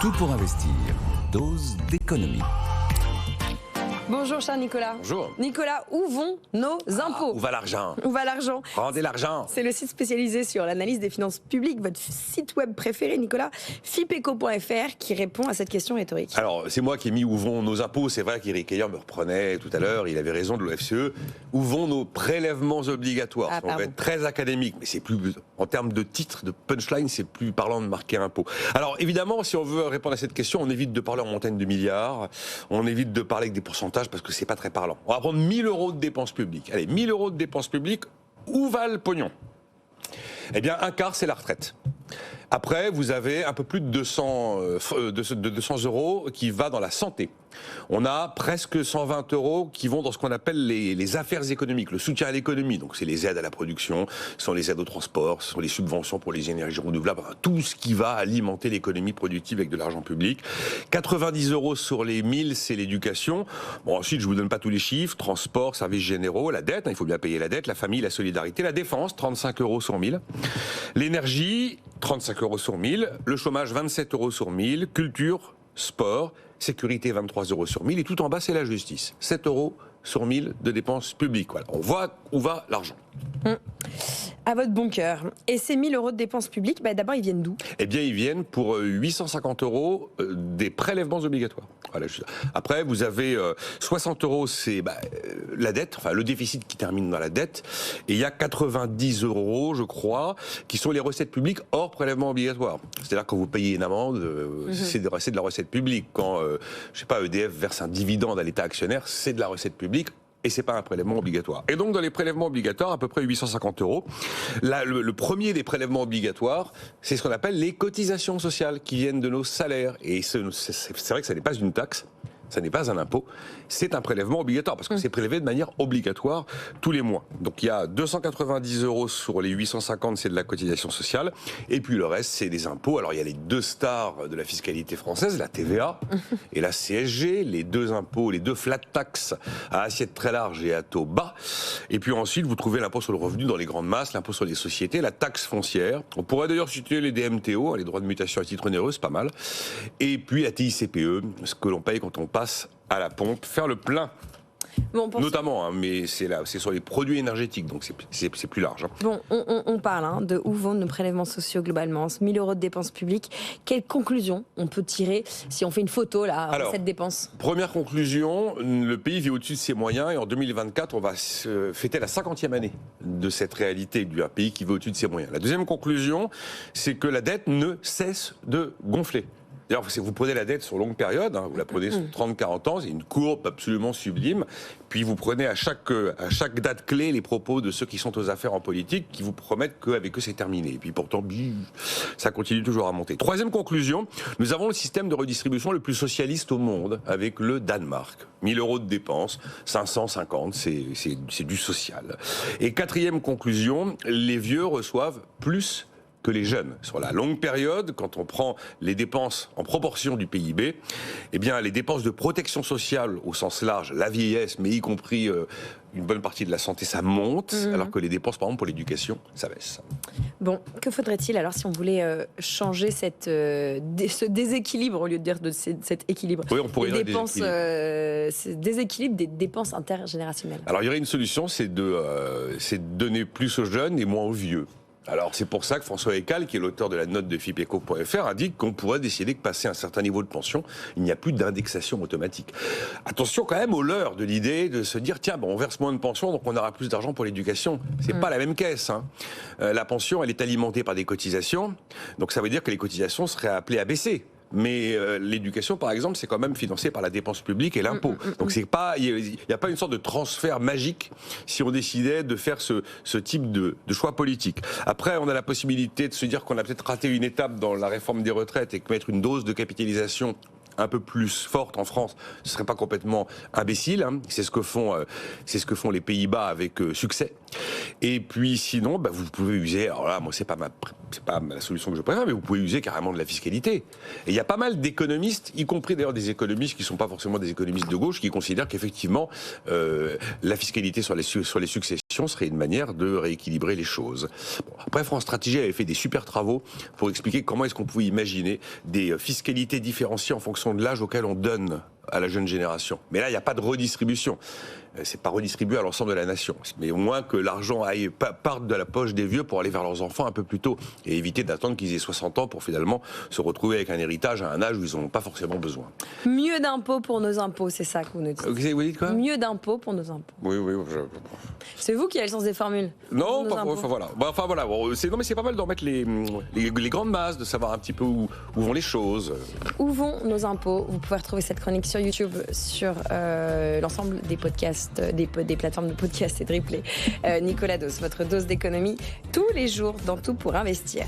Tout pour investir. Dose d'économie. Bonjour cher Nicolas. Bonjour. Nicolas, où vont nos impôts? Où va l'argent? Où va l'argent? Rendez l'argent. C'est le site spécialisé sur l'analyse des finances publiques, votre site web préféré, Nicolas, fipeco.fr, qui répond à cette question rhétorique. Alors, c'est moi qui ai mis où vont nos impôts. C'est vrai qu'Éric Caillard me reprenait tout à l'heure, il avait raison de l'OFCE. Où vont nos prélèvements obligatoires? On va être très académique, mais c'est plus, en termes de titre, de punchline, c'est plus parlant de marquer impôt. Alors, évidemment, si on veut répondre à cette question, on évite de parler en montagne de milliards, on évite de parler avec des pourcentages parce que c'est pas très parlant. On va prendre 1000 € de dépenses publiques. Allez, 1000 € de dépenses publiques, où va le pognon? Eh bien, un quart, c'est la retraite. Après, vous avez un peu plus de 200 € qui va dans la santé. On a presque 120 € qui vont dans ce qu'on appelle les affaires économiques, le soutien à l'économie. Donc, c'est les aides à la production, ce sont les aides au transport, ce sont les subventions pour les énergies renouvelables, enfin, tout ce qui va alimenter l'économie productive avec de l'argent public. 90 € sur les 1000, c'est l'éducation. Bon, ensuite, je vous donne pas tous les chiffres. Transport, services généraux, la dette, il faut bien payer la dette, la famille, la solidarité, la défense, 35 € sur 1000. L'énergie, 35 € sur 1000. Le chômage, 27 € sur 1000. Culture, sport, sécurité, 23 € sur 1000. Et tout en bas, c'est la justice. 7 € sur 1000 de dépenses publiques. Voilà. On voit où va l'argent. À votre bon cœur. Et ces 1000 € de dépenses publiques, d'abord, ils viennent d'où? Eh bien, ils viennent pour 850 € des prélèvements obligatoires. Voilà. Après, vous avez 60 €, c'est la dette, enfin le déficit qui termine dans la dette. Et il y a 90 €, je crois, qui sont les recettes publiques hors prélèvements obligatoires. C'est-à-dire quand vous payez une amende, c'est de la recette publique. Quand, je sais pas, EDF verse un dividende à l'État actionnaire, c'est de la recette publique. Et c'est pas un prélèvement obligatoire. Et donc, dans les prélèvements obligatoires, à peu près 850 €. Là, le premier des prélèvements obligatoires, c'est ce qu'on appelle les cotisations sociales qui viennent de nos salaires. Et c'est vrai que ça n'est pas une taxe. Ça n'est pas un impôt, c'est un prélèvement obligatoire, parce que c'est prélevé de manière obligatoire tous les mois. Donc il y a 290 € sur les 850, c'est de la cotisation sociale, et puis le reste, c'est des impôts. Alors il y a les deux stars de la fiscalité française, la TVA et la CSG, les deux impôts, les deux flat tax à assiette très large et à taux bas. Et puis ensuite, vous trouvez l'impôt sur le revenu dans les grandes masses, l'impôt sur les sociétés, la taxe foncière. On pourrait d'ailleurs citer les DMTO, les droits de mutation à titre onéreux, c'est pas mal. Et puis la TICPE, ce que l'on paye quand on passe à la pompe, faire le plein. Bon, notamment, mais c'est sur les produits énergétiques, donc c'est plus large. Bon, on parle de où vont nos prélèvements sociaux globalement, 1000 € de dépenses publiques. Quelle conclusion on peut tirer si on fait une photo là de cette dépense? Première conclusion, le pays vit au-dessus de ses moyens et en 2024, on va fêter la 50e année de cette réalité d'un pays qui vit au-dessus de ses moyens. La deuxième conclusion, c'est que la dette ne cesse de gonfler. D'ailleurs, vous prenez la dette sur longue période, vous la prenez sur 30-40 ans, c'est une courbe absolument sublime. Puis vous prenez à chaque date clé les propos de ceux qui sont aux affaires en politique, qui vous promettent qu'avec eux c'est terminé. Et puis pourtant, ça continue toujours à monter. Troisième conclusion, nous avons le système de redistribution le plus socialiste au monde, avec le Danemark. 1000 € de dépenses, 550, c'est du social. Et quatrième conclusion, les vieux reçoivent plus que les jeunes. Sur la longue période, quand on prend les dépenses en proportion du PIB, eh bien, les dépenses de protection sociale au sens large, la vieillesse, mais y compris une bonne partie de la santé, ça monte, alors que les dépenses, par exemple, pour l'éducation, ça baisse. Bon, que faudrait-il alors si on voulait changer ce déséquilibre, au lieu de dire de cet équilibre? Oui, on pourrait dire déséquilibre des dépenses intergénérationnelles. Alors, il y aurait une solution, c'est de donner plus aux jeunes et moins aux vieux. Alors c'est pour ça que François Ekal, qui est l'auteur de la note de fipeco.fr, indique qu'on pourrait décider que passé un certain niveau de pension, il n'y a plus d'indexation automatique. Attention quand même aux leurres de l'idée de se dire tiens, on verse moins de pension, donc on aura plus d'argent pour l'éducation. C'est pas la même caisse. La pension, elle est alimentée par des cotisations, donc ça veut dire que les cotisations seraient appelées à baisser. Mais l'éducation, par exemple, c'est quand même financé par la dépense publique et l'impôt. Donc il n'y a pas une sorte de transfert magique si on décidait de faire ce type de choix politique. Après, on a la possibilité de se dire qu'on a peut-être raté une étape dans la réforme des retraites et que mettre une dose de capitalisation un peu plus forte en France, ce serait pas complètement imbécile. C'est ce que font les Pays-Bas avec succès. Et puis sinon, vous pouvez user. Alors là, moi, c'est pas la solution que je préfère, mais vous pouvez user carrément de la fiscalité. Et il y a pas mal d'économistes, y compris d'ailleurs des économistes qui sont pas forcément des économistes de gauche, qui considèrent qu'effectivement la fiscalité sur les successions génération serait une manière de rééquilibrer les choses. Bon, après, France Stratégie avait fait des super travaux pour expliquer comment est-ce qu'on pouvait imaginer des fiscalités différenciées en fonction de l'âge auquel on donne à la jeune génération. Mais là, il n'y a pas de redistribution. C'est pas redistribué à l'ensemble de la nation. Mais au moins que l'argent parte de la poche des vieux pour aller vers leurs enfants un peu plus tôt et éviter d'attendre qu'ils aient 60 ans pour finalement se retrouver avec un héritage à un âge où ils n'en ont pas forcément besoin. Mieux d'impôts pour nos impôts, c'est ça que vous nous dites. Vous dites quoi ? Mieux d'impôts pour nos impôts. Oui. C'est vous qui avez le sens des formules. Non, voilà. Non, mais c'est pas mal d'en mettre les grandes masses, de savoir un petit peu où vont les choses. Où vont nos impôts ? Vous pouvez retrouver cette chronique sur YouTube, sur l'ensemble des podcasts, des plateformes de podcast et de replay. Nicolas Dos, votre dose d'économie tous les jours dans Tout pour investir.